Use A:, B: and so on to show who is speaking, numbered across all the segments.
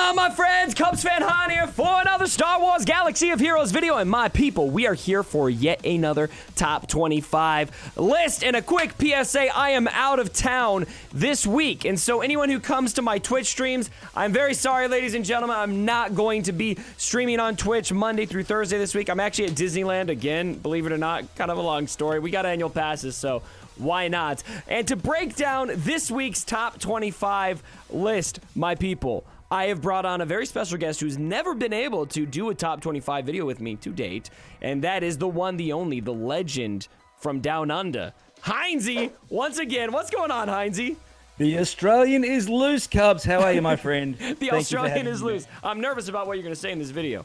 A: on, my friends? Cubs fan Han here for another Star Wars Galaxy of Heroes video. And my people, we are here for yet another top 25 list. And a quick PSA, I am out of town this week. And so anyone who comes to my Twitch streams, I'm very sorry, ladies and gentlemen. I'm not going to be streaming on Twitch Monday through Thursday this week. I'm actually at Disneyland again, believe it or not. Kind of a long story. We got annual passes, so why not? And to break down this week's top 25 list, my people, I have brought on a very special guest who's never been able to do a top 25 video with me to date, and that is the one, the only, the legend from down under, Heinzie. Once again, what's going on, Heinzie?
B: The Australian is loose, Cubs. How are you, my friend?
A: The Australian is loose. I'm nervous about what you're going to say in this video.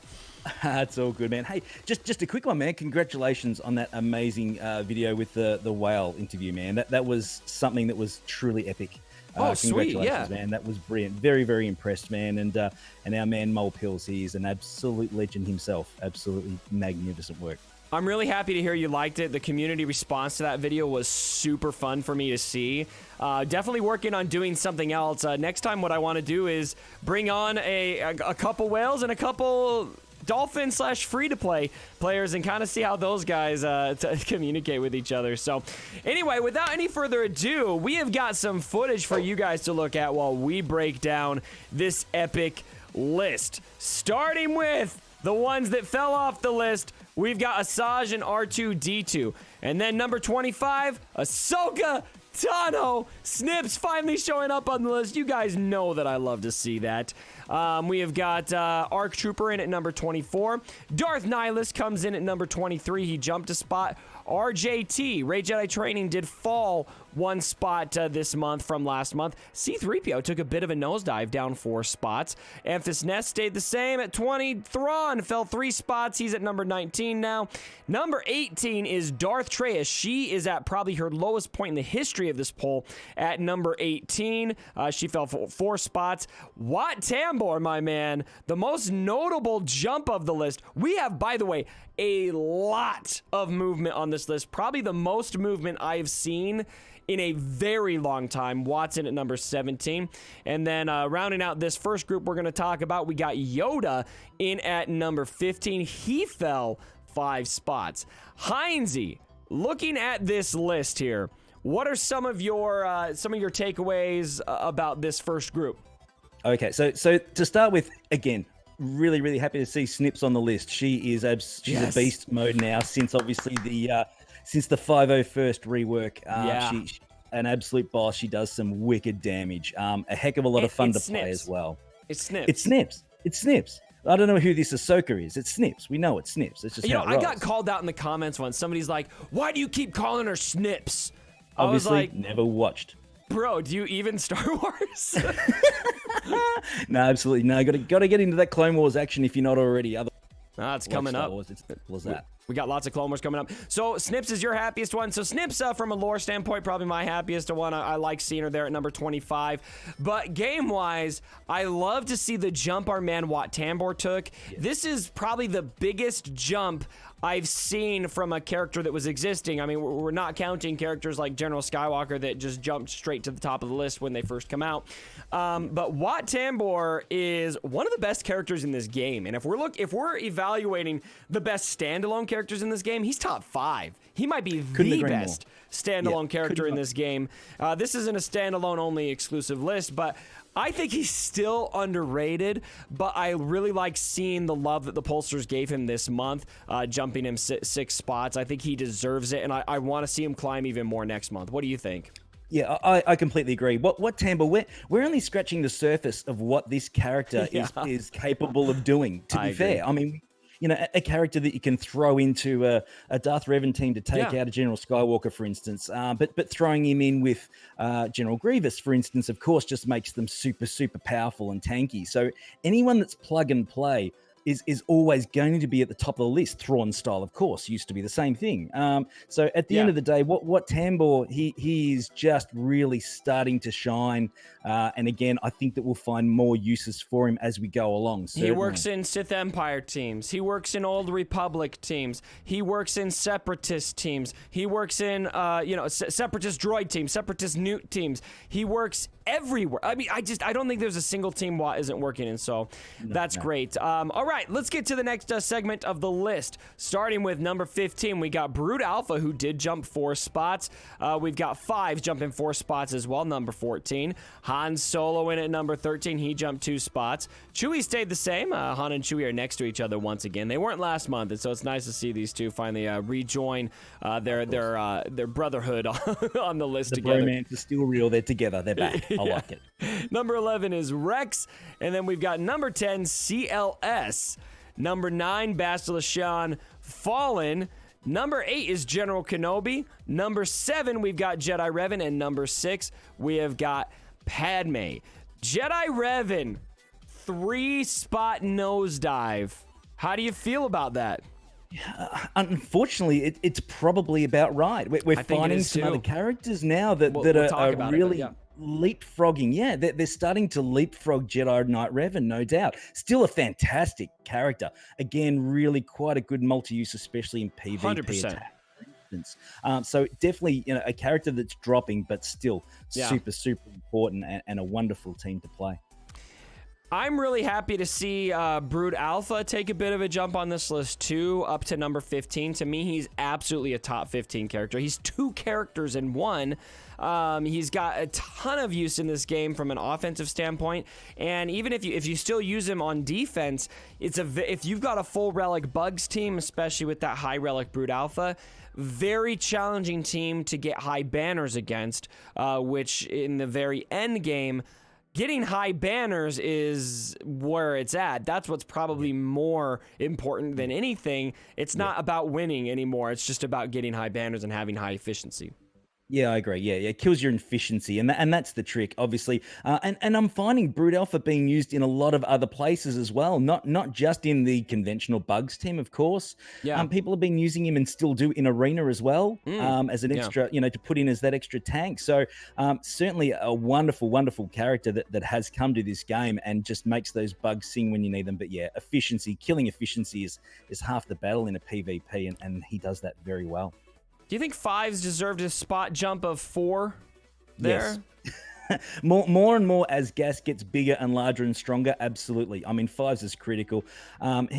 B: That's all good, man. Hey, just a quick one, man. Congratulations on that amazing video with the whale interview, man. That was something that was truly epic.
A: Oh, sweet, yeah.
B: Man. That was brilliant. Very, very impressed, man. And our man, Mole Pills, he is an absolute legend himself. Absolutely magnificent work.
A: I'm really happy to hear you liked it. The community response to that video was super fun for me to see. Definitely working on doing something else. Next time what I want to do is bring on a couple whales and a couple dolphin / free-to-play players and kind of see how those guys communicate with each other. So anyway, without any further ado, we have got some footage for you guys to look at while we break down this epic list. Starting with the ones that fell off the list, we've got Asajj and R2-D2. And then number 25, Ahsoka Tano. Snips finally showing up on the list. You guys know that I love to see that. We have got ARC Trooper in at number 24. Darth Nihilus comes in at number 23. He jumped a spot. RJT, Rey Jedi Training, did fall one spot this month from last month. C-3PO took a bit of a nosedive, down 4 spots. Amphis Nest stayed the same at 20. Thrawn fell 3 spots. He's at number 19 now. Number 18 is Darth Traya. She is at probably her lowest point in the history of this poll at number 18. She fell 4 spots. Wat Tambor, my man, the most notable jump of the list. We have, by the way, a lot of movement on this list. Probably the most movement I have seen in a very long time. Watson at number 17. And then rounding out this first group we're going to talk about, we got Yoda in at number 15. He fell 5 spots. Heinzie, looking at this list here, what are some of your takeaways about this first group?
B: Okay, so to start with, again, really, really happy to see Snips on the list. She's a beast mode now since obviously the 501st rework. She's an absolute boss. She does some wicked damage. A heck of a lot of fun to play as well.
A: It's Snips.
B: It's Snips. I don't know who this Ahsoka is. It's Snips. We know it's Snips. It's just how it rolls.
A: I got called out in the comments once. Somebody's like, "Why do you keep calling her Snips?"
B: Obviously,
A: I was like,
B: never watched.
A: Bro, do you even Star Wars?
B: No, absolutely no. Got to get into that Clone Wars action if you're not already.
A: It's coming up.
B: It's simple as that.
A: We got lots of Clone Wars coming up. So Snips is your happiest one. So Snips, from a lore standpoint, probably my happiest one. I like seeing her there at number 25. But game-wise, I love to see the jump our man Wat Tambor took. Yeah. This is probably the biggest jump I've seen from a character that was existing. I mean, we're not counting characters like General Skywalker that just jumped straight to the top of the list when they first come out. But Wat Tambor is one of the best characters in this game. And if we're evaluating the best standalone characters in this game, he's top 5. He might be the best standalone character in this game. This isn't a standalone only exclusive list, but I think he's still underrated, but I really like seeing the love that the pollsters gave him this month, jumping him 6 spots. I think he deserves it, and I want to see him climb even more next month. What do you think?
B: Yeah, I completely agree. What Tambor, we're only scratching the surface of what this character is capable of doing, to be fair. I mean, you know, a character that you can throw into a Darth Revan team to take out a General Skywalker, for instance. But throwing him in with General Grievous, for instance, of course, just makes them super, super powerful and tanky. So anyone that's plug and play is always going to be at the top of the list. Thrawn style, of course, used to be the same thing. So at the end of the day, what Tambor, he is just really starting to shine. And again, I think that we'll find more uses for him as we go along. Certainly.
A: He works in Sith Empire teams. He works in Old Republic teams. He works in Separatist teams. He works in, Separatist droid teams, Separatist newt teams. He works everywhere. I mean, I don't think there's a single team WOT isn't working in, so that's great. All right, let's get to the next segment of the list. Starting with number 15, we got Brood Alpha, who did jump 4 spots. We've got Fives jumping 4 spots as well, number 14. Han Solo in at number 13, he jumped 2 spots. Chewie stayed the same. Han and Chewie are next to each other once again. They weren't last month, and so it's nice to see these two finally rejoin their brotherhood on the list together.
B: The bromance is still real. They're together. They're back. I like it.
A: Number 11 is Rex, and then we've got number 10, CLS. Number 9, Bastila Shan Fallen. Number 8 is General Kenobi. Number 7, we've got Jedi Revan, and number 6, we have got Padme. Jedi Revan, 3-spot nosedive. How do you feel about that?
B: Unfortunately, it's probably about right. We're finding some other characters now that are really leapfrogging. Yeah, they're starting to leapfrog Jedi Knight Revan, no doubt. Still a fantastic character. Again, really quite a good multi-use, especially in PvP
A: 100%.
B: attack. So definitely, a character that's dropping, but still super important and a wonderful team to play.
A: I'm really happy to see Brood Alpha take a bit of a jump on this list too, up to number 15. To me, he's absolutely a top 15 character. He's 2 characters in one. He's got a ton of use in this game from an offensive standpoint, and even if you still use him on defense, if you've got a full relic bugs team, especially with that high relic Brood Alpha, very challenging team to get high banners against, which in the very end game, getting high banners is where it's at. That's what's probably more important than anything. It's not about winning anymore. It's just about getting high banners and having high efficiency.
B: Yeah, I agree. Yeah, it kills your efficiency, and that's the trick, obviously. And I'm finding Brood Alpha being used in a lot of other places as well, not just in the conventional bugs team, of course. Yeah. People have been using him and still do in arena as well, as an extra, to put in as that extra tank. So certainly a wonderful, wonderful character that has come to this game and just makes those bugs sing when you need them. But yeah, killing efficiency is half the battle in a PvP, and he does that very well.
A: Do you think Fives deserved a spot jump of 4 there?
B: Yes. more and more as gas gets bigger and larger and stronger, absolutely. I mean, Fives is critical.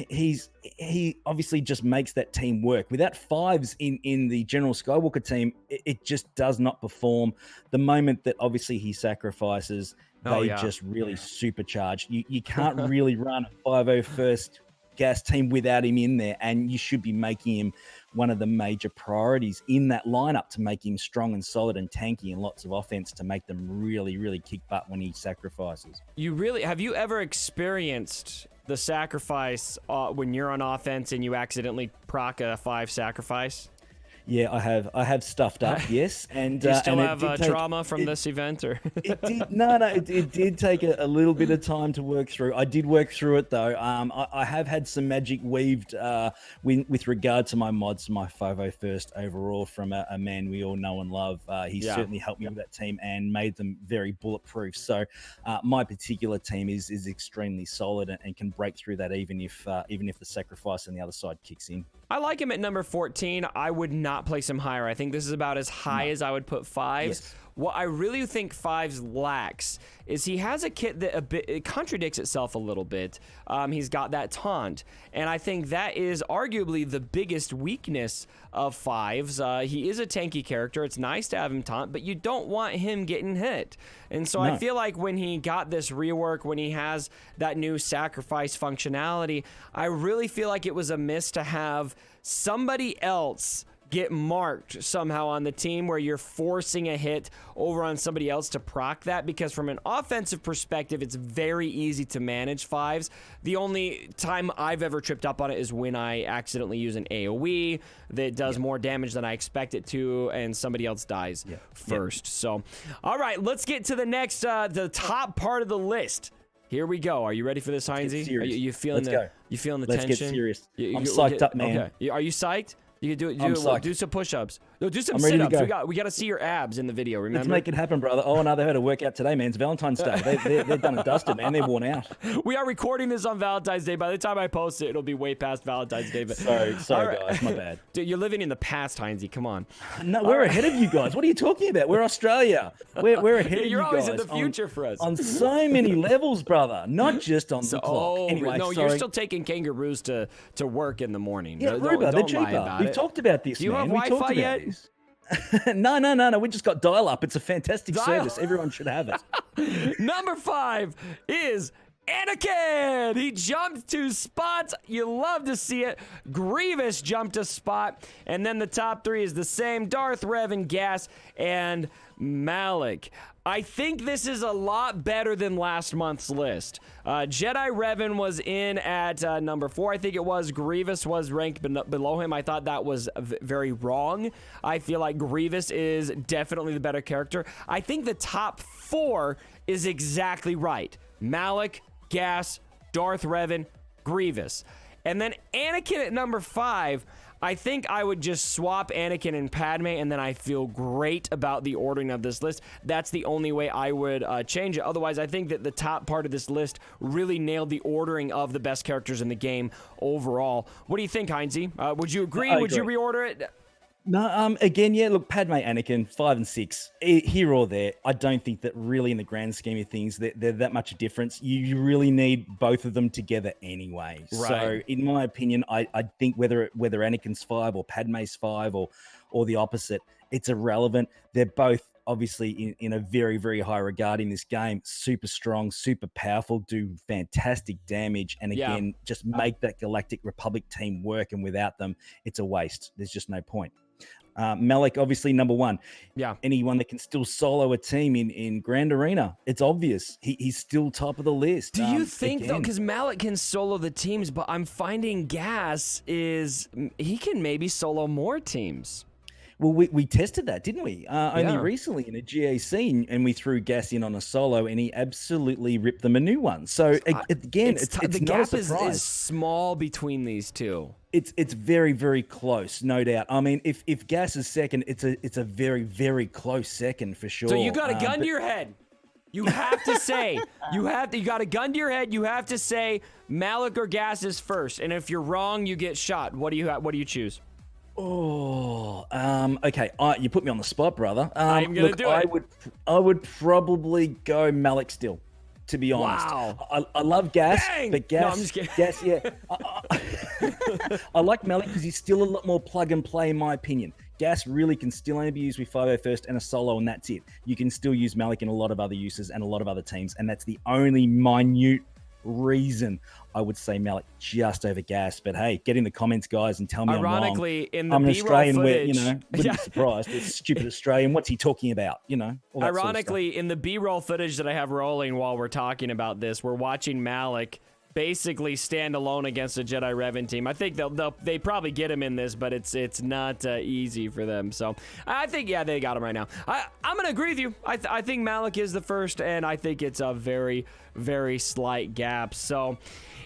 B: He obviously just makes that team work. Without Fives in the General Skywalker team, it just does not perform. The moment that obviously he sacrifices, they just really supercharge. You can't really run a 5-0 first gas team without him in there, and you should be making him one of the major priorities in that lineup to make him strong and solid and tanky and lots of offense to make them really, really kick butt when he sacrifices.
A: Have you ever experienced the sacrifice when you're on offense and you accidentally proc a 5 sacrifice?
B: Yeah, I have stuffed up, yes. And
A: do you still have trauma from this event, or
B: it did? No, it did take a little bit of time to work through. I did work through it though. I have had some magic weaved with regard to my mods, my 5-0 first overall from a man we all know and love. He certainly helped me with that team and made them very bulletproof. So my particular team is extremely solid and can break through that even if the sacrifice on the other side kicks in.
A: I like him at number 14. I would not place him higher. I think this is about as high as I would put Fives. Yes. What I really think Fives lacks is he has a kit that it contradicts itself a little bit. He's got that taunt, and I think that is arguably the biggest weakness of Fives. He is a tanky character. It's nice to have him taunt, but you don't want him getting hit. And so I feel like when he got this rework, when he has that new sacrifice functionality, I really feel like it was a miss to have somebody else get marked somehow on the team where you're forcing a hit over on somebody else to proc that, because from an offensive perspective, it's very easy to manage Fives. The only time I've ever tripped up on it is when I accidentally use an AoE that does more damage than I expect it to, and somebody else dies first. So, all right, let's get to the next, the top part of the list. Here we go. Are you ready for this, Heinzie? You feeling you feeling the tension?
B: Let's get serious. I'm psyched up, man.
A: Okay. Are you psyched? You can do it. Do some push-ups. No, do some
B: I'm ready to
A: sit-ups.
B: go.
A: We got to see your abs in the video, remember?
B: Let's make it happen, brother. Oh, no, they had a workout today, man. It's Valentine's Day. They're done and dusted, man. They're worn out.
A: We are recording this on Valentine's Day. By the time I post it, it'll be way past Valentine's Day. But
B: sorry, guys. My bad.
A: Dude, you're living in the past, Heinzie. Come on.
B: No, we're ahead of you guys. What are you talking about? We're Australia. We're ahead of you guys.
A: You're always in the future for us.
B: On so many levels, brother. Not just on the clock.
A: Oh,
B: anyway,
A: no,
B: sorry.
A: you're still taking kangaroos to work in the morning.
B: Yeah, Ruba, they're cheaper. We've talked about this,
A: Do you
B: man.
A: have Wi-Fi yet?
B: No. We just got dial-up. It's a fantastic service. Everyone should have it.
A: Number 5 is Anakin. He jumped 2 spots. You love to see it. Grievous jumped a spot. And then the top 3 is the same. Darth, Revan, Gas, and Malik. I think this is a lot better than last month's list. Jedi Revan was in at number 4. I think it was. Grievous was ranked below him. I thought that was very wrong. I feel like Grievous is definitely the better character. I think the top 4 is exactly right. Malik, Gas, Darth Revan, Grievous. And then Anakin at number 5, I think I would just swap Anakin and Padme, and then I feel great about the ordering of this list. That's the only way I would change it. Otherwise, I think that the top part of this list really nailed the ordering of the best characters in the game overall. What do you think, Heinzie? Would you agree? Would you reorder it?
B: No, again, yeah, look, Padme, Anakin, 5 and 6, here or there. I don't think that really in the grand scheme of things, they're that much a difference. You really need both of them together anyway. Right. So in my opinion, I think whether Anakin's 5 or Padme's 5 or the opposite, it's irrelevant. They're both obviously in a very, very high regard in this game. Super strong, super powerful, do fantastic damage. And again, just make that Galactic Republic team work. And without them, it's a waste. There's just no point. Malik, obviously, number 1. Yeah. Anyone that can still solo a team in Grand Arena, it's obvious. He's still top of the list.
A: Do you think, though, because Malik can solo the teams, but I'm finding Gas he can maybe solo more teams.
B: Well, we tested that, didn't we? Only recently in a GAC, and we threw Gas in on a solo, and he absolutely ripped them a new one. So again, it's
A: the
B: not
A: gap
B: a surprise.
A: is small between these two.
B: It's very, very close, no doubt. I mean, if Gas is second, it's a very, very close second for sure.
A: So you got a gun to your head. You have to say you got a gun to your head. You have to say Malik or Gas is first, and if you're wrong, you get shot. What do you choose?
B: Oh, okay. You put me on the spot, brother.
A: I'm gonna do it.
B: I would probably go Malik still, to be honest.
A: Wow.
B: I love Gas, but Gas,
A: no, I'm just kidding.
B: Gas, yeah. I like Malik because he's still a lot more plug and play, in my opinion. Gas really can still only be used with 501st and a solo, and that's it. You can still use Malik in a lot of other uses and a lot of other teams, and that's the only minute reason I would say Malik just over Gas. But hey, get in the comments, guys, and tell me
A: ironically,
B: I'm
A: in
B: wrong.
A: the
B: I'm an Australian
A: footage,
B: wouldn't be surprised. It's stupid Australian. What's he talking about? All that
A: ironically,
B: sort of
A: in the B-roll footage that I have rolling while we're talking about this, we're watching Malik basically stand alone against a Jedi Revan team. I think they probably get him in this, but it's not easy for them. So I think, they got him right now. I'm going to agree with you. I think Malik is the first, and I think it's a very, very slight gap. So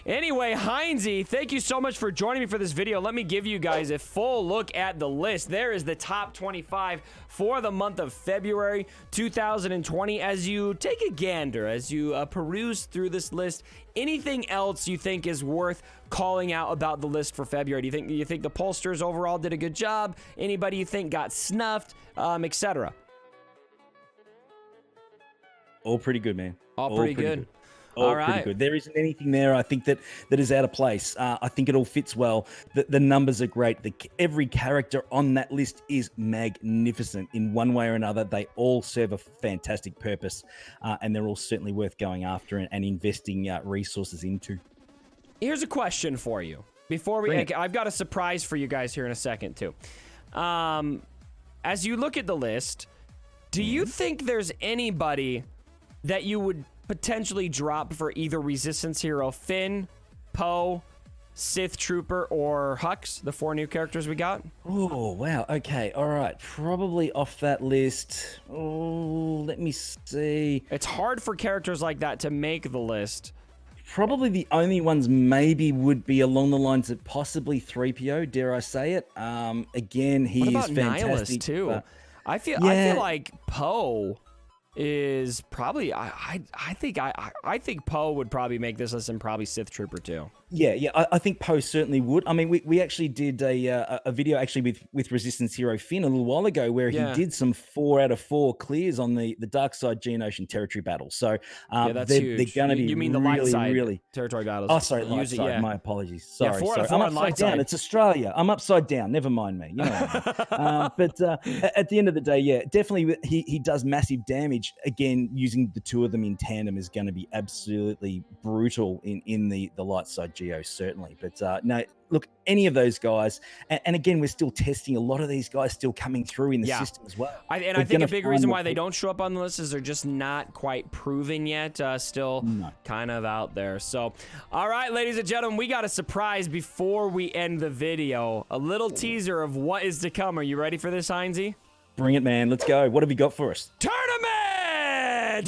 A: anyway, Heinzie, thank you so much for joining me for this video. Let me give you guys a full look at the list. There is the top 25 for the month of February 2020. As you take a gander, as you peruse through this list, anything else you think is worth calling out about the list for February? Do you think the pollsters overall did a good job? Anybody you think got snuffed, etc.?
B: All pretty good, man.
A: All pretty good.
B: All right. Pretty good. There isn't anything there, I think, that is out of place. I think it all fits well. The numbers are great. Every character on that list is magnificent in one way or another. They all serve a fantastic purpose, and they're all certainly worth going after and investing resources into.
A: Here's a question for you. I've got a surprise for you guys here in a second, too. As you look at the list, do you think there's anybody that you would potentially drop for either Resistance hero Finn, Poe, Sith Trooper, or Hux, the 4 new characters we got?
B: Oh, wow. Okay. All right. Probably off that list. Oh, let me see.
A: It's hard for characters like that to make the list.
B: Probably the only ones maybe would be along the lines of possibly 3PO, dare I say it. Again, he
A: what
B: is
A: about
B: fantastic.
A: Nihilus too? I feel like Poe is probably I think Poe would probably make this list, and probably Sith Trooper too.
B: Yeah, I think Poe certainly would. I mean, we actually did a video actually with Resistance Hero Finn a little while ago where he did some 4 out of 4 clears on the dark side Geonosian territory battle. So
A: that's
B: they're
A: huge.
B: going to be
A: you mean the light side
B: really
A: territory battles?
B: Oh, sorry, light side. My apologies. Sorry.
A: 4 out of 4
B: I'm
A: on
B: upside
A: light
B: down.
A: side.
B: It's Australia. I'm upside down. Never mind me. You know what I mean? But at the end of the day, yeah, definitely he does massive damage. Again, using the 2 of them in tandem is going to be absolutely brutal in the light side Geo, certainly. But no, look, any of those guys, and again, we're still testing a lot of these guys still coming through in the system as well.
A: I think a big reason why they don't show up on the list is they're just not quite proven yet, still kind of out there. So, all right, ladies and gentlemen, we got a surprise before we end the video. A little teaser of what is to come. Are you ready for this, Heinzie?
B: Bring it, man. Let's go. What have you got for us?
A: Tournament!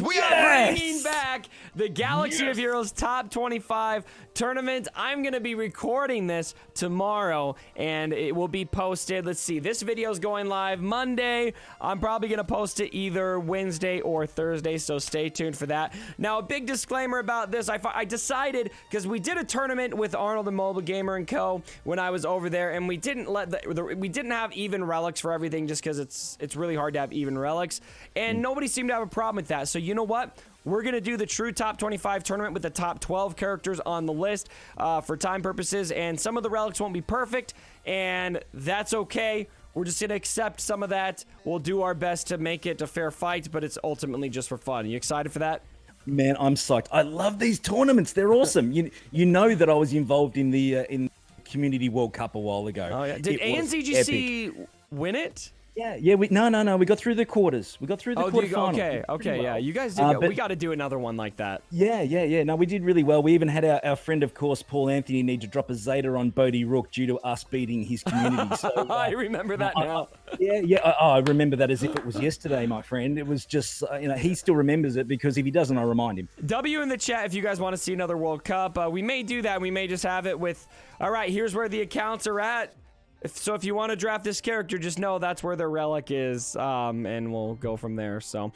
A: We are bringing back the Galaxy of Heroes Top 25 tournament. I'm going to be recording this tomorrow, and it will be posted. Let's see. This video is going live Monday. I'm probably going to post it either Wednesday or Thursday, so stay tuned for that. Now, a big disclaimer about this. I decided, because we did a tournament with Arnold and Mobile Gamer & Co. when I was over there, and we didn't we didn't have even relics for everything just because it's really hard to have even relics, and nobody seemed to have a problem with that. So you know what? We're going to do the true top 25 tournament with the top 12 characters on the list for time purposes, and some of the relics won't be perfect, and that's okay. We're just going to accept some of that. We'll do our best to make it a fair fight, but it's ultimately just for fun. You excited for that?
B: Man, I'm psyched. I love these tournaments. They're awesome. You know that I was involved in the Community World Cup a while ago.
A: Oh, yeah. Did ANZGC win it?
B: Yeah. No. We got through the quarters. We got through the quarterfinals.
A: Okay. Yeah, you guys did. We got to do another one like that.
B: Yeah. No, we did really well. We even had our friend, of course, Paul Anthony, need to drop a Zeta on Bodie Rook due to us beating his community. So
A: I remember that now.
B: I remember that as if it was yesterday, my friend. It was just, he still remembers it because if he doesn't, I remind him.
A: W in the chat if you guys want to see another World Cup. We may do that. We may just have it with. All right, here's where the accounts are at. If you want to draft this character, just know that's where their relic is, and we'll go from there. So,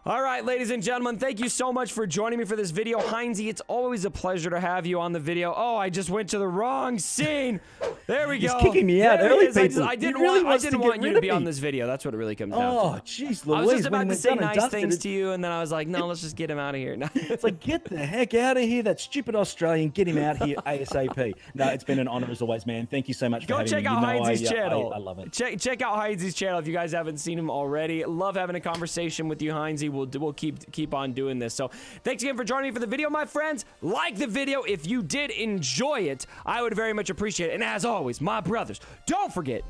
A: all right, ladies and gentlemen, thank you so much for joining me for this video. Heinzie, it's always a pleasure to have you on the video. Oh, I just went to the wrong scene. There we go.
B: He's kicking me out early, people.
A: I didn't want you to be on this video. That's what it really comes down to.
B: Oh, jeez, Louise.
A: I was just about to say nice things to you, and then I was like, no, let's just get him out of here.
B: It's like, get the heck out of here. That stupid Australian. Get him out here ASAP. No, it's been an honor as always, man. Thank you so much for having me.
A: Go check out Heinzie's channel.
B: I love it.
A: Check out Heinzie's channel if you guys haven't seen him already. Love having a conversation with you, Heinzie. We'll keep on doing this. So thanks again for joining me for the video, my friends. Like the video if you did enjoy it. I would very much appreciate it. And as always, my brothers, don't forget